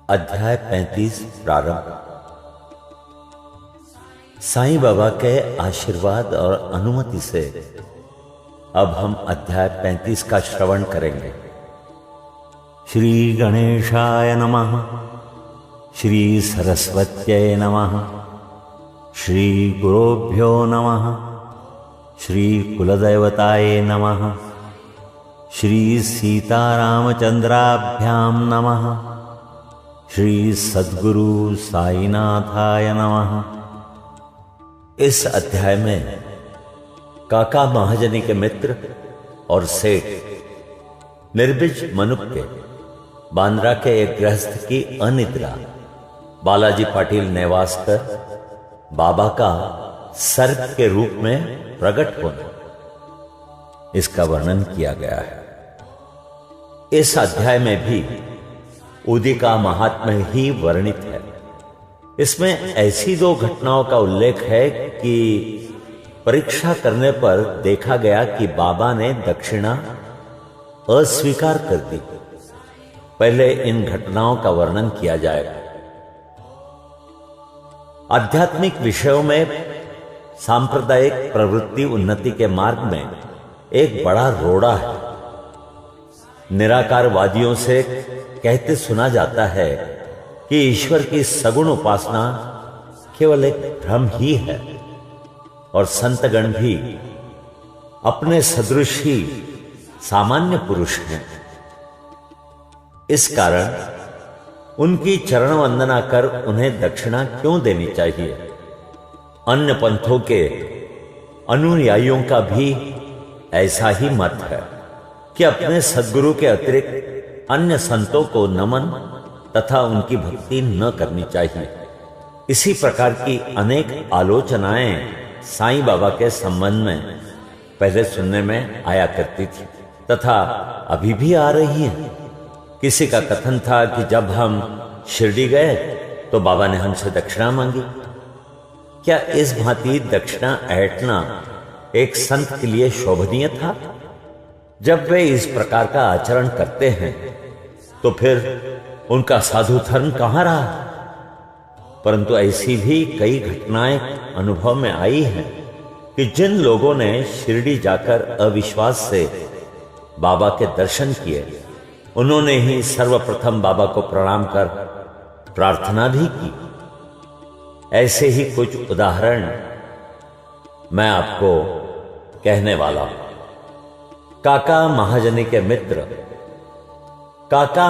अध्याय 35 प्रारंभ। साईं बाबा के आशीर्वाद और अनुमति से अब हम अध्याय 35 का श्रवण करेंगे। श्री गणेशाय नमः, श्री सरस्वत्यै नमः, श्री गुरुभ्यो नमः, श्री कुलदेवताय नमः, श्री सीतारामचंद्राभ्यां नमः, श्री सद्गुरु साईनाथाय नमः। इस अध्याय में काका महाजनी के मित्र और सेठ निर्बिज मनुक के बांद्रा के एक गृहस्थ की अनिद्रा, बालाजी पाटिल नेवास्कर बाबा का सर्प के रूप में प्रकट होना, इसका वर्णन किया गया है। इस अध्याय में भी उदिका महात्म्य ही वर्णित है। इसमें ऐसी दो घटनाओं का उल्लेख है कि परीक्षा करने पर देखा गया कि बाबा ने दक्षिणा अस्वीकार कर दी। पहले इन घटनाओं का वर्णन किया जाएगा। आध्यात्मिक विषयों में सांप्रदायिक प्रवृत्ति उन्नति के मार्ग में एक बड़ा रोड़ा है। निराकारवादियों से कहते सुना जाता है कि ईश्वर की सगुण उपासना केवल एक भ्रम ही है और संतगण भी अपने सदृश ही सामान्य पुरुष हैं। इस कारण उनकी चरण वंदना कर उन्हें दक्षिणा क्यों देनी चाहिए। अन्य पंथों के अनुयायियों का भी ऐसा ही मत है कि अपने सद्गुरु के अतिरिक्त अन्य संतों को नमन तथा उनकी भक्ति न करनी चाहिए। इसी प्रकार की अनेक आलोचनाएं साईं बाबा के संबंध में पहले सुनने में आया करती थी तथा अभी भी आ रही हैं। किसी का कथन था कि जब हम शिरडी गए तो बाबा ने हमसे दक्षिणा मांगी। क्या इस भांति दक्षिणा ऐंठना एक संत के लिए शोभनीय था? जब वे इस प्रकार का आचरण करते हैं तो फिर उनका साधु धर्म कहां रहा? परंतु ऐसी भी कई घटनाएं अनुभव में आई हैं कि जिन लोगों ने शिरडी जाकर अविश्वास से बाबा के दर्शन किए, उन्होंने ही सर्वप्रथम बाबा को प्रणाम कर प्रार्थना भी की। ऐसे ही कुछ उदाहरण मैं आपको कहने वाला हूं। काका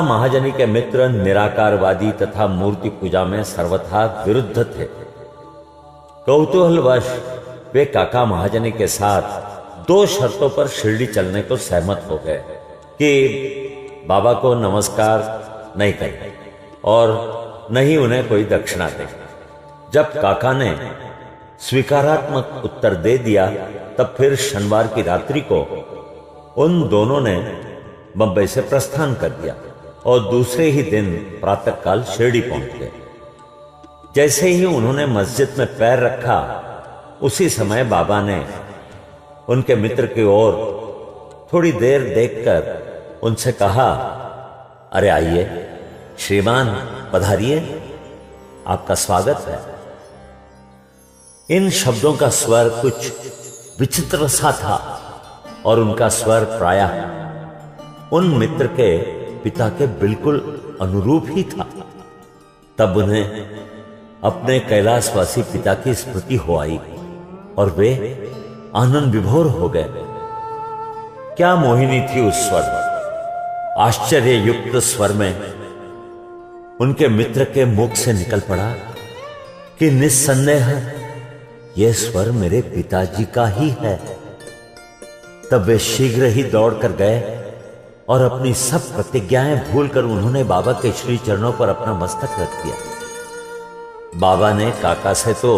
महाजनी के मित्र निराकारवादी तथा मूर्ति पूजा में सर्वथा विरुद्ध थे। कौतूहलवश वे काका महाजनी के साथ दो शर्तों पर शिरडी चलने को सहमत हो गए कि बाबा को नमस्कार नहीं करें और न ही उन्हें कोई दक्षिणा दें। जब काका ने स्वीकारात्मक उत्तर दे दिया तब फिर शनिवार की रात्रि को उन दोनों ने बंबई से प्रस्थान कर दिया और दूसरे ही दिन प्रातःकाल शिरडी पहुंच गए। जैसे ही उन्होंने मस्जिद में पैर रखा, उसी समय बाबा ने उनके मित्र की ओर थोड़ी देर देखकर उनसे कहा, अरे आइए श्रीमान, पधारिए, आपका स्वागत है। इन शब्दों का स्वर कुछ विचित्र सा था और उनका स्वर प्रायः उन मित्र के पिता के बिल्कुल अनुरूप ही था। तब उन्हें अपने कैलाशवासी पिता की स्मृति हो आई और वे आनंद विभोर हो गए। क्या मोहिनी थी उस स्वर, आश्चर्य युक्त स्वर में उनके मित्र के मुख से निकल पड़ा कि निस्संदेह यह स्वर मेरे पिताजी का ही है। तब वे शीघ्र ही दौड़कर गए और अपनी सब प्रतिज्ञाएं भूलकर उन्होंने बाबा के श्री चरणों पर अपना मस्तक रख दिया। बाबा ने काका से तो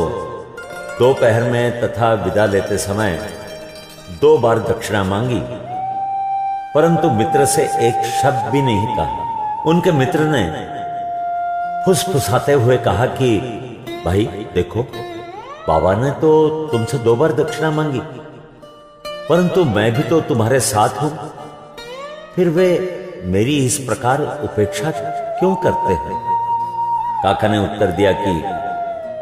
दोपहर में तथा विदा लेते समय 2 बार दक्षिणा मांगी, परंतु मित्र से एक शब्द भी नहीं कहा। उनके मित्र ने फुसफुसाते हुए कहा कि भाई देखो, बाबा ने तो तुमसे 2 बार दक्षिणा मांगी, परंतु मैं भी तो तुम्हारे साथ हूं, फिर वे मेरी इस प्रकार उपेक्षा क्यों करते हैं? काका ने उत्तर दिया कि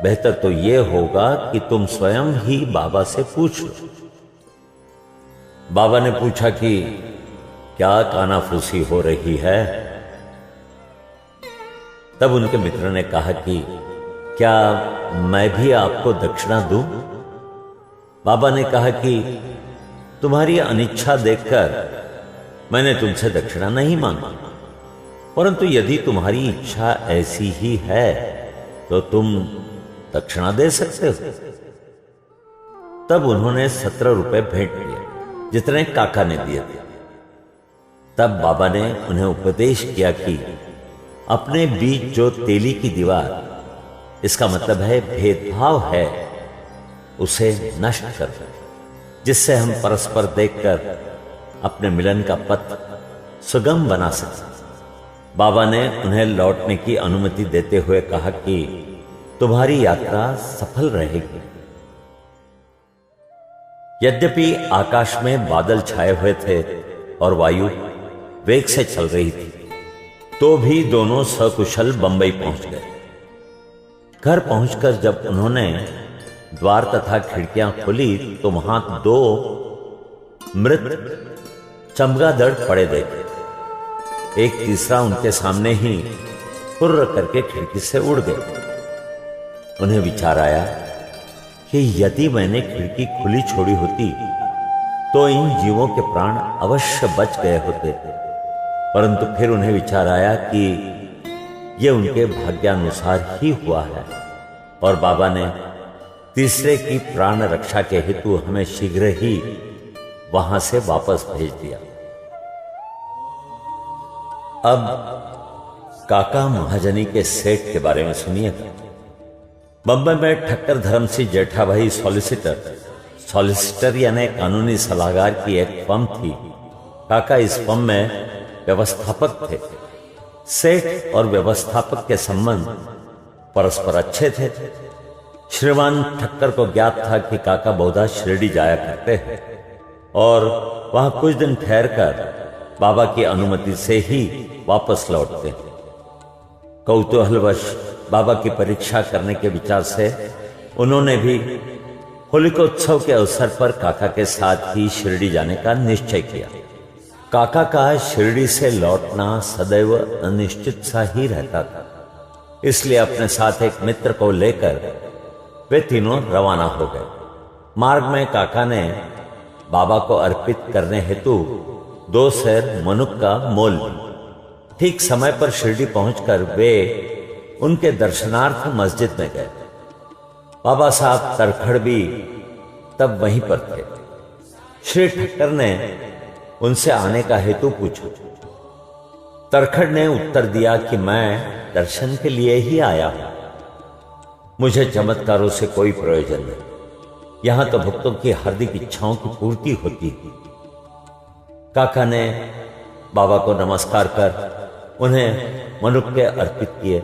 बेहतर तो यह होगा कि तुम स्वयं ही बाबा से पूछ लो। बाबा ने पूछा कि क्या कानाफूसी हो रही है? तब उनके मित्र ने कहा कि क्या मैं भी आपको दक्षिणा दूं? बाबा ने कहा कि तुम्हारी अनिच्छा देखकर मैंने तुमसे दक्षिणा नहीं मांगी, परंतु यदि तुम्हारी इच्छा ऐसी ही है तो तुम दक्षिणा दे सकते हो। तब उन्होंने 17 रुपए भेंट किए, जितने काका ने दिए थे। तब बाबा ने उन्हें उपदेश किया कि अपने बीच जो तेली की दीवार, इसका मतलब है भेदभाव है, उसे नष्ट कर दो, जिससे हम परस्पर देखकर अपने मिलन का पथ सुगम बना सकते। बाबा ने उन्हें लौटने की अनुमति देते हुए कहा कि तुम्हारी यात्रा सफल रहेगी। यद्यपि आकाश में बादल छाए हुए थे और वायु वेग से चल रही थी, तो भी दोनों सकुशल बंबई पहुंच गए। घर पहुंचकर जब उन्होंने द्वार तथा खिड़कियां खोली तो वहां 2 मृत चमगादड़ पड़े देखे। एक तीसरा उनके सामने ही हुर्र करके खिड़की से उड़ गए। उन्हें विचार आया कि यदि मैंने खिड़की खुली छोड़ी होती तो इन जीवों के प्राण अवश्य बच गए होते, परंतु फिर उन्हें विचार आया कि यह उनके भाग्यानुसार ही हुआ है और बाबा ने तीसरे की प्राण रक्षा के हेतु हमें शीघ्र ही वहां से वापस भेज दिया। अब काका महाजनी के सेठ के बारे में सुनिए। बंबई में ठक्कर धर्मसिंह जेठाभाई सॉलिसिटर यानी कानूनी सलाहकार की एक फर्म थी। काका इस फर्म में व्यवस्थापक थे। सेठ और व्यवस्थापक के संबंध परस्पर अच्छे थे। श्रीमान ठक्कर को ज्ञात था कि काका बहुधा शिरडी जाया करते हैं और वहां कुछ दिन ठहरकर बाबा की अनुमति से ही वापस लौटते। कौतूहलवश बाबा की परीक्षा करने के विचार से उन्होंने भी होलिकोत्सव के अवसर पर काका के साथ ही शिरडी जाने का निश्चय किया। काका का शिरडी से लौटना सदैव अनिश्चित सा ही रहता था, इसलिए अपने साथ एक मित्र को लेकर वे तीनों रवाना हो गए। मार्ग में काका ने बाबा को अर्पित करने हेतु 2 सेर मनुक का मोल ली। ठीक समय पर शिरडी पहुंचकर वे उनके दर्शनार्थ मस्जिद में गए। बाबा साहब तरखड़ भी तब वहीं पर थे। श्री ठक्कर ने उनसे आने का हेतु पूछा। तरखड़ ने उत्तर दिया कि मैं दर्शन के लिए ही आया हूं, मुझे चमत्कारों से कोई प्रयोजन नहीं, यहां तो भक्तों की हार्दिक इच्छाओं की पूर्ति होती है। काका ने बाबा को नमस्कार कर उन्हें मनुक्के अर्पित किए।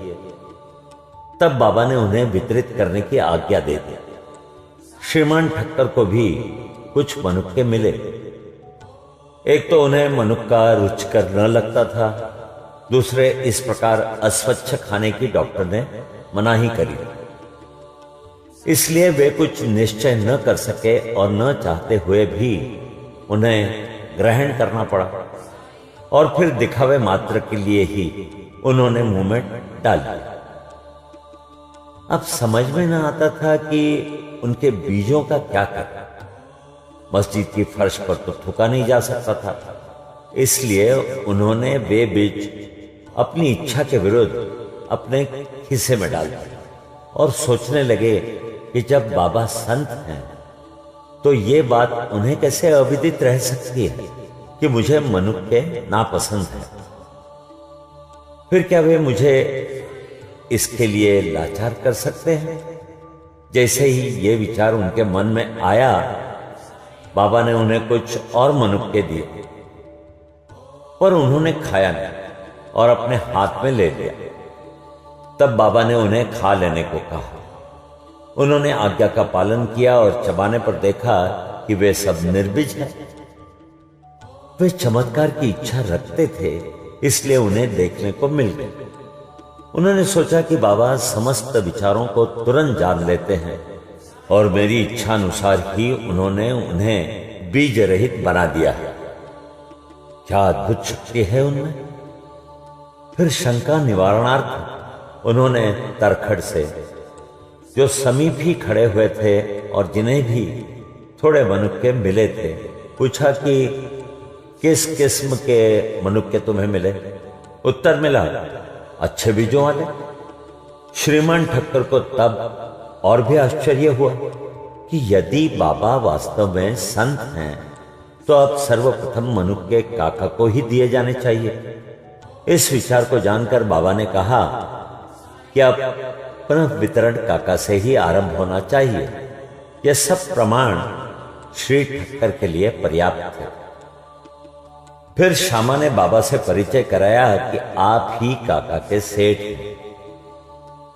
तब बाबा ने उन्हें वितरित करने की आज्ञा दे दी। श्रीमान ठक्कर को भी कुछ मनुक्के मिले। एक तो उन्हें मनुक्का रुचिकर न लगता था, दूसरे इस प्रकार अस्वच्छ खाने की डॉक्टर ने मनाही करी, इसलिए वे कुछ निश्चय न कर सके और न चाहते हुए भी उन्हें ग्रहण करना पड़ा और फिर दिखावे मात्र के लिए ही उन्होंने मुंह में डाल दिया। अब समझ में न आता था कि उनके बीजों का क्या करें। मस्जिद की फर्श पर तो थूका नहीं जा सकता था, इसलिए उन्होंने वे बीज अपनी इच्छा के विरुद्ध अपने खिस्से में डाल दिया और सोचने लगे कि जब बाबा संत हैं तो ये बात उन्हें कैसे अविदित रह सकती है कि मुझे मनुक्के नापसंद है। फिर क्या वे मुझे इसके लिए लाचार कर सकते हैं? जैसे ही ये विचार उनके मन में आया, बाबा ने उन्हें कुछ और मनुक्के दिए, पर उन्होंने खाया नहीं और अपने हाथ में ले लिया। तब बाबा ने उन्हें खा लेने को कहा। उन्होंने आज्ञा का पालन किया और चबाने पर देखा कि वे सब निर्बीज हैं। वे चमत्कार की इच्छा रखते थे, इसलिए उन्हें देखने को मिल गए। उन्होंने सोचा कि बाबा समस्त विचारों को तुरंत जान लेते हैं और मेरी इच्छा अनुसार ही उन्होंने उन्हें बीज रहित बना दिया है। क्या अद्भुत शक्ति है उनमें। फिर शंका निवारणार्थ उन्होंने तरखड़ से, जो समीप ही खड़े हुए थे और जिन्हें भी थोड़े मनुक्के मिले थे, पूछा कि किस किस्म के मनुक्के तुम्हें मिले। उत्तर मिला, अच्छे बीजों वाले। श्रीमान ठक्कर को तब और भी आश्चर्य हुआ कि यदि बाबा वास्तव में संत हैं तो अब सर्वप्रथम मनुक्के काका को ही दिए जाने चाहिए। इस विचार को जानकर बाबा ने कहा कि अब पुनः वितरण काका से ही आरंभ होना चाहिए। यह सब प्रमाण श्री ठक्कर के लिए पर्याप्त थे। फिर श्यामा ने बाबा से परिचय कराया कि आप ही काका के सेठ हैं।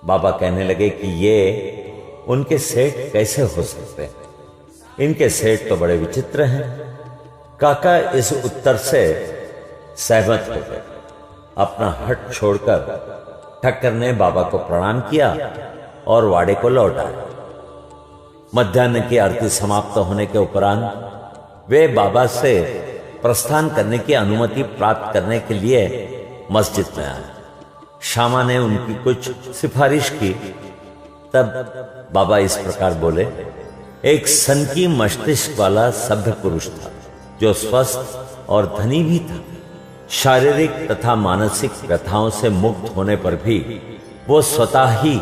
बाबा कहने लगे कि ये उनके सेठ कैसे हो सकते हैं, इनके सेठ तो बड़े विचित्र हैं। काका इस उत्तर से सहमत हो गए। अपना हट छोड़कर ठक्कर ने बाबा को प्रणाम किया और वाड़े को लौट आए। मध्याह्न की आरती समाप्त होने के उपरांत वे बाबा से प्रस्थान करने की अनुमति प्राप्त करने के लिए मस्जिद में आए। श्यामा ने उनकी कुछ सिफारिश की। तब बाबा इस प्रकार बोले, एक सनकी मस्तिष्क वाला सभ्य पुरुष था जो स्वस्थ और धनी भी था। शारीरिक तथा मानसिक व्यथाओं से मुक्त होने पर भी वो स्वतः ही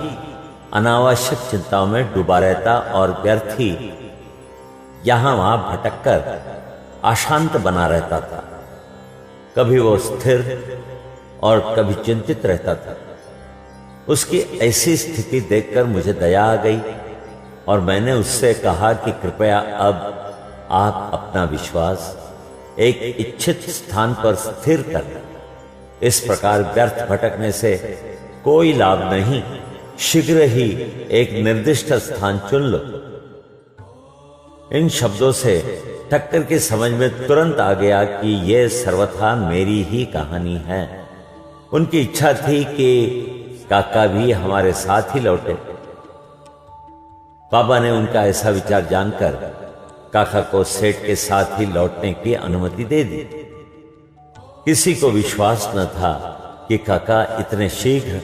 अनावश्यक चिंताओं में डूबा रहता और व्यर्थ ही यहां वहां भटककर अशांत बना रहता था। कभी वो स्थिर और कभी चिंतित रहता था। उसकी ऐसी स्थिति देखकर मुझे दया आ गई और मैंने उससे कहा कि कृपया अब आप अपना विश्वास एक इच्छित स्थान पर स्थिर कर लें। इस प्रकार व्यर्थ भटकने से कोई लाभ नहीं। शीघ्र ही एक निर्दिष्ट स्थान चुन लो। इन शब्दों से ठक्कर की समझ में तुरंत आ गया कि यह सर्वथा मेरी ही कहानी है। उनकी इच्छा थी कि काका भी हमारे साथ ही लौटे। बाबा ने उनका ऐसा विचार जानकर काका को सेठ के साथ ही लौटने की अनुमति दे दी। किसी को विश्वास न था कि काका इतने शीघ्र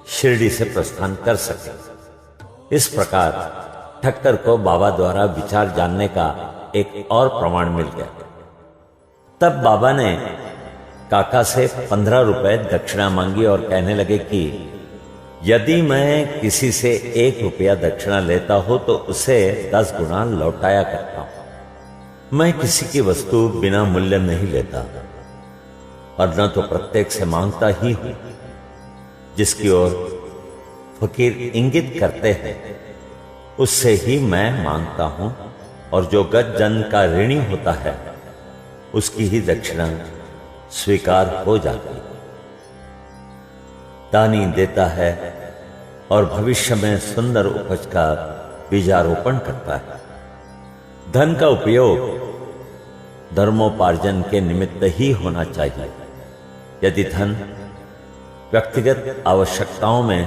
शिरडी से प्रस्थान कर सके। इस प्रकार ठक्कर को बाबा द्वारा विचार जानने का एक और प्रमाण मिल गया। तब बाबा ने काका से 15 रुपए दक्षिणा मांगी और कहने लगे कि यदि मैं किसी से 1 रुपया दक्षिणा लेता हूं तो उसे 10 गुना लौटाया करता हूं। मैं किसी की वस्तु बिना मूल्य नहीं लेता और न तो प्रत्येक से मांगता ही हूं। जिसकी ओर फकीर इंगित करते हैं उससे ही मैं मांगता हूं और जो गज जन का ऋणी होता है उसकी ही दक्षिणा स्वीकार हो जाती। दानी देता है और भविष्य में सुंदर उपज का बीजारोपण करता है। धन का उपयोग धर्मोपार्जन के निमित्त ही होना चाहिए। यदि धन व्यक्तिगत आवश्यकताओं में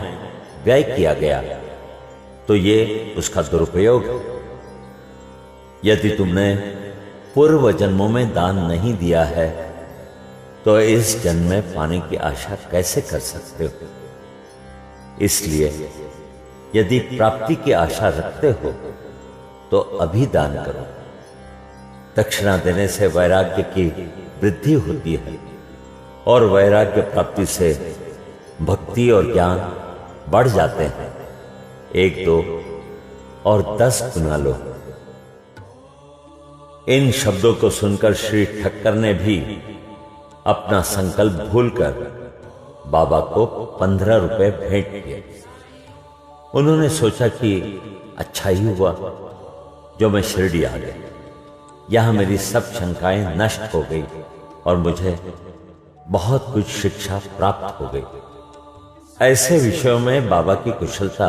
व्यय किया गया तो ये उसका दुरुपयोग है। यदि तुमने पूर्व जन्मों में दान नहीं दिया है तो इस जन्म में पाने की आशा कैसे कर सकते हो। इसलिए यदि प्राप्ति की आशा रखते हो तो अभी दान करो। दक्षिणा देने से वैराग्य की वृद्धि होती है और वैराग्य प्राप्ति से भक्ति और ज्ञान बढ़ जाते हैं। 1, 2 और 10 गुना लो। इन शब्दों को सुनकर श्री ठक्कर ने भी अपना संकल्प भूलकर बाबा को 15 रुपए भेंट किए। उन्होंने सोचा कि अच्छा ही हुआ जो मैं शिरडी आ गया। यहां मेरी सब शंकाएं नष्ट हो गई और मुझे बहुत कुछ शिक्षा प्राप्त हो गई। ऐसे विषयों में बाबा की कुशलता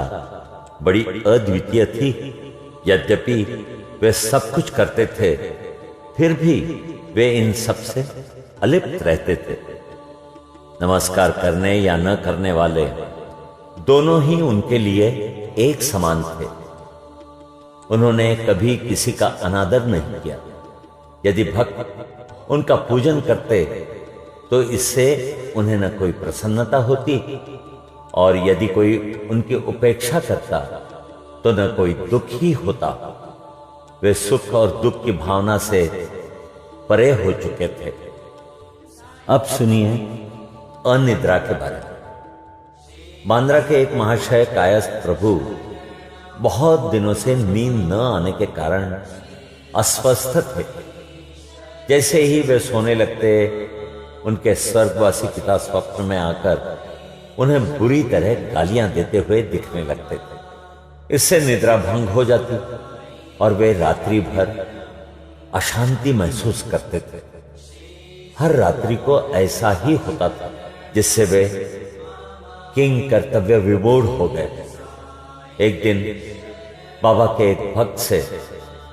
बड़ी अद्वितीय थी। यद्यपि वे सब कुछ करते थे फिर भी वे इन सब से अलिप्त रहते थे। नमस्कार करने या न करने वाले दोनों ही उनके लिए एक समान थे। उन्होंने कभी किसी का अनादर नहीं किया। यदि भक्त उनका पूजन करते तो इससे उन्हें न कोई प्रसन्नता होती, और यदि कोई उनकी उपेक्षा करता तो न कोई दुख ही होता। वे सुख और दुख की भावना से परे हो चुके थे। अब सुनिए अनिद्रा के बारे में। बांद्रा के एक महाशय कायस्थ प्रभु बहुत दिनों से नींद न आने के कारण अस्वस्थ थे। जैसे ही वे सोने लगते, उनके स्वर्गवासी पिता स्वप्न में आकर उन्हें बुरी तरह गालियां देते हुए दिखने लगते थे। इससे निद्रा भंग हो जाती और वे रात्रि भर अशांति महसूस करते थे। हर रात्रि को ऐसा ही होता था, जिससे वे किंग कर्तव्य विमूढ़ हो गए। एक दिन बाबा के एक भक्त से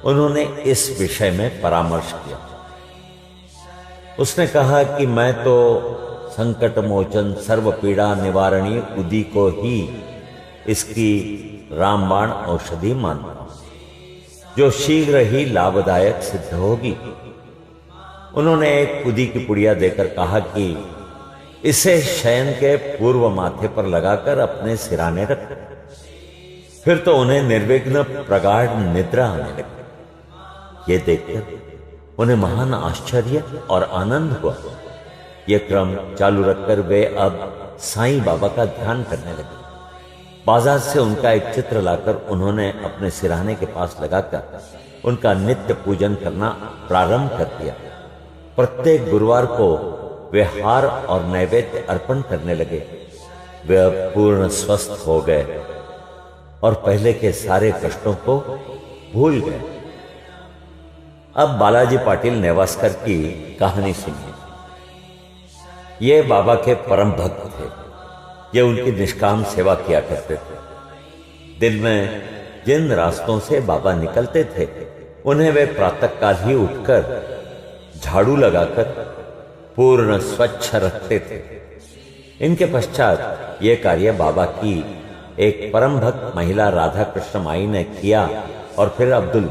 उन्होंने इस विषय में परामर्श किया। उसने कहा कि मैं तो संकट मोचन सर्व पीड़ा निवारणी उदी को ही इसकी रामबाण औषधि मानता हूं, जो शीघ्र ही लाभदायक सिद्ध होगी। उन्होंने एक उदी की पुड़िया देकर कहा कि इसे शयन के पूर्व माथे पर लगाकर अपने सिराने रखो। फिर तो उन्हें निर्विघ्न प्रगाढ़ निद्रा आने लगी। ये देखकर उन्हें महान आश्चर्य और आनंद हुआ। यह क्रम चालू रखकर वे अब साईं बाबा का ध्यान करने लगे। बाजार से उनका एक चित्र लाकर उन्होंने अपने सिराने के पास लगाकर उनका नित्य पूजन करना प्रारंभ कर दिया। प्रत्येक गुरुवार को वे हार और नैवेद्य अर्पण करने लगे। वे अब पूर्ण स्वस्थ हो गए और पहले के सारे कष्टों को भूल गए। अब बालाजी पाटिल नेवास्कर की कहानी सुनिए। ये बाबा के परम भक्त थे। ये उनकी निष्काम सेवा किया करते थे। दिन में जिन रास्तों से बाबा निकलते थे, उन्हें वे प्रातःकाल ही उठकर झाड़ू लगाकर पूर्ण स्वच्छ रखते थे। इनके पश्चात ये कार्य बाबा की एक परम भक्त महिला राधा कृष्ण माई ने किया और फिर अब्दुल।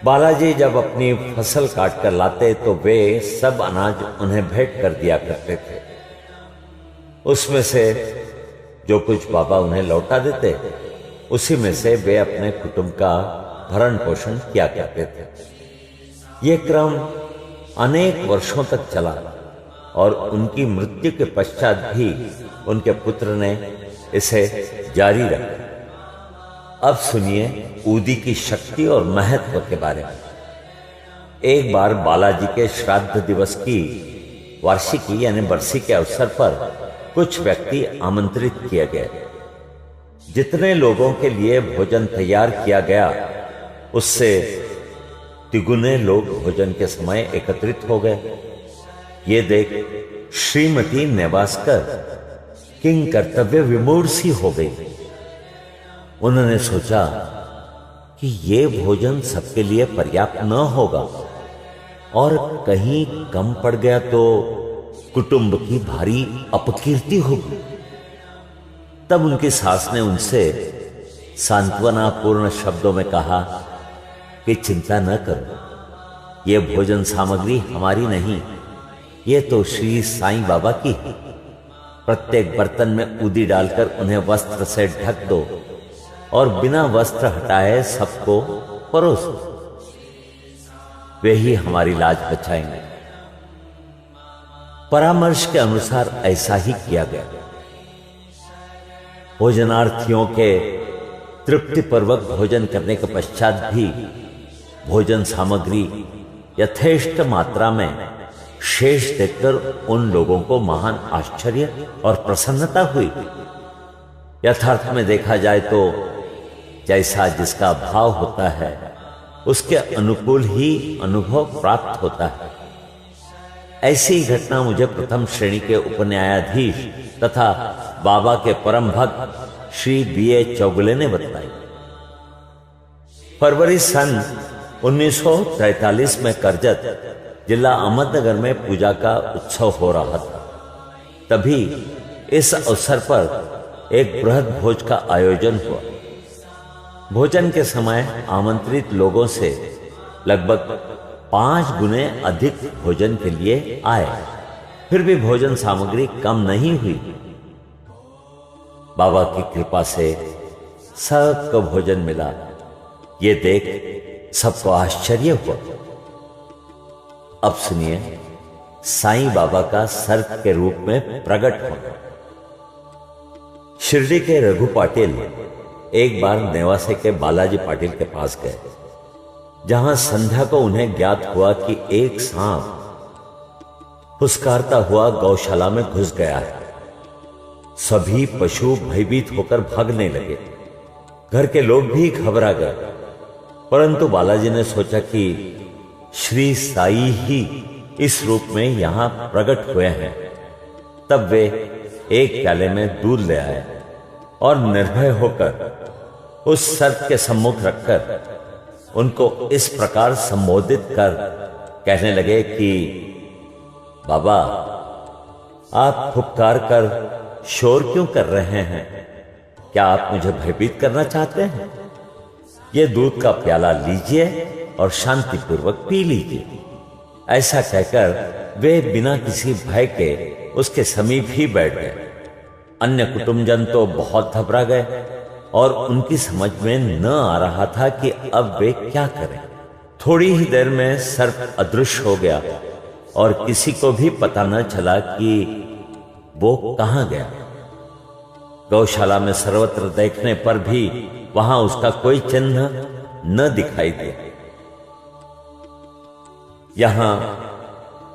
बालाजी जब अपनी फसल काट कर लाते तो वे सब अनाज उन्हें भेंट कर दिया करते थे। उसमें से जो कुछ बाबा उन्हें लौटा देते, उसी में से वे अपने कुटुंब का भरण पोषण किया करते थे। यह क्रम अनेक वर्षों तक चला और उनकी मृत्यु के पश्चात भी उनके पुत्र ने इसे जारी रखा। अब सुनिए उदी की शक्ति और महत्व के बारे में। एक बार बालाजी के श्राद्ध दिवस की वार्षिकी यानी बरसी के अवसर पर कुछ व्यक्ति आमंत्रित किए गए। जितने लोगों के लिए भोजन तैयार किया गया, उससे तिगुने लोग भोजन के समय एकत्रित हो गए। ये देख श्रीमती नेवास्कर किंग कर्तव्य विमूढ़ सी हो गई। उन्होंने सोचा कि ये भोजन सबके लिए पर्याप्त न होगा और कहीं कम पड़ गया तो कुटुंब की भारी अपकीर्ति होगी। तब उनकी सास ने उनसे सांत्वनापूर्ण शब्दों में कहा कि चिंता न करो, ये भोजन सामग्री हमारी नहीं, ये तो श्री साईं बाबा की है। प्रत्येक बर्तन में उदी डालकर उन्हें वस्त्र से ढक दो और बिना वस्त्र हटाए सबको परोस दो। वे ही हमारी लाज बचाएंगे। परामर्श के अनुसार ऐसा ही किया गया। भोजनार्थियों के तृप्तिपूर्वक भोजन करने के पश्चात भी भोजन सामग्री यथेष्ट मात्रा में शेष देखकर उन लोगों को महान आश्चर्य और प्रसन्नता हुई। यथार्थ में देखा जाए तो जैसा जिसका भाव होता है, उसके अनुकूल ही अनुभव प्राप्त होता है। ऐसी घटना मुझे प्रथम श्रेणी के उपन्यायाधीश तथा बाबा के परम भक्त श्री B.A. चौगुले ने बताई। फरवरी सन 1943 में करजत जिला अहमदनगर में पूजा का उत्सव हो रहा था। तभी इस अवसर पर एक बृहद भोज का आयोजन हुआ। भोजन के समय आमंत्रित लोगों से लगभग 5 गुने अधिक भोजन के लिए आए, फिर भी भोजन सामग्री कम नहीं हुई। बाबा की कृपा से सबको भोजन मिला। ये देख सबको आश्चर्य हुआ। अब सुनिए साईं बाबा का सर्प के रूप में प्रकट होना। शिरडी के रघु पाटिल एक बार नेवासे के बालाजी पाटिल के पास गए, जहां संध्या को उन्हें ज्ञात हुआ कि एक सांप फुसकारता हुआ गौशाला में घुस गया है। सभी पशु भयभीत होकर भागने लगे। घर के लोग भी घबरा गए, परंतु बालाजी ने सोचा कि श्री साई ही इस रूप में यहां प्रकट हुए हैं। तब वे एक प्याले में दूध ले आए और निर्भय होकर उस सर्प के सम्मुख रखकर उनको इस प्रकार संबोधित कर कहने लगे कि बाबा, आप फुफकार कर शोर क्यों कर रहे हैं? क्या आप मुझे भयभीत करना चाहते हैं? ये दूध का प्याला लीजिए और शांतिपूर्वक पी लीजिए। ऐसा कहकर वे बिना किसी भय के उसके समीप ही बैठ गए। अन्य कुटुंबजन तो बहुत घबरा गए और उनकी समझ में न आ रहा था कि अब वे क्या करें। थोड़ी ही देर में सर्प अदृश्य हो गया और किसी को भी पता न चला कि वो कहां गया। गौशाला में सर्वत्र देखने पर भी वहां उसका कोई चिन्ह न दिखाई दिया। यहां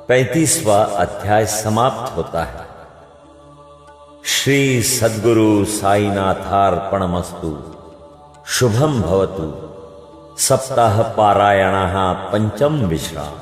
35वां अध्याय समाप्त होता है। श्री सद्गुरु साईनाथार्पणमस्तु। शुभम भवतु। सप्ताह पारायणः पंचम विश्राम।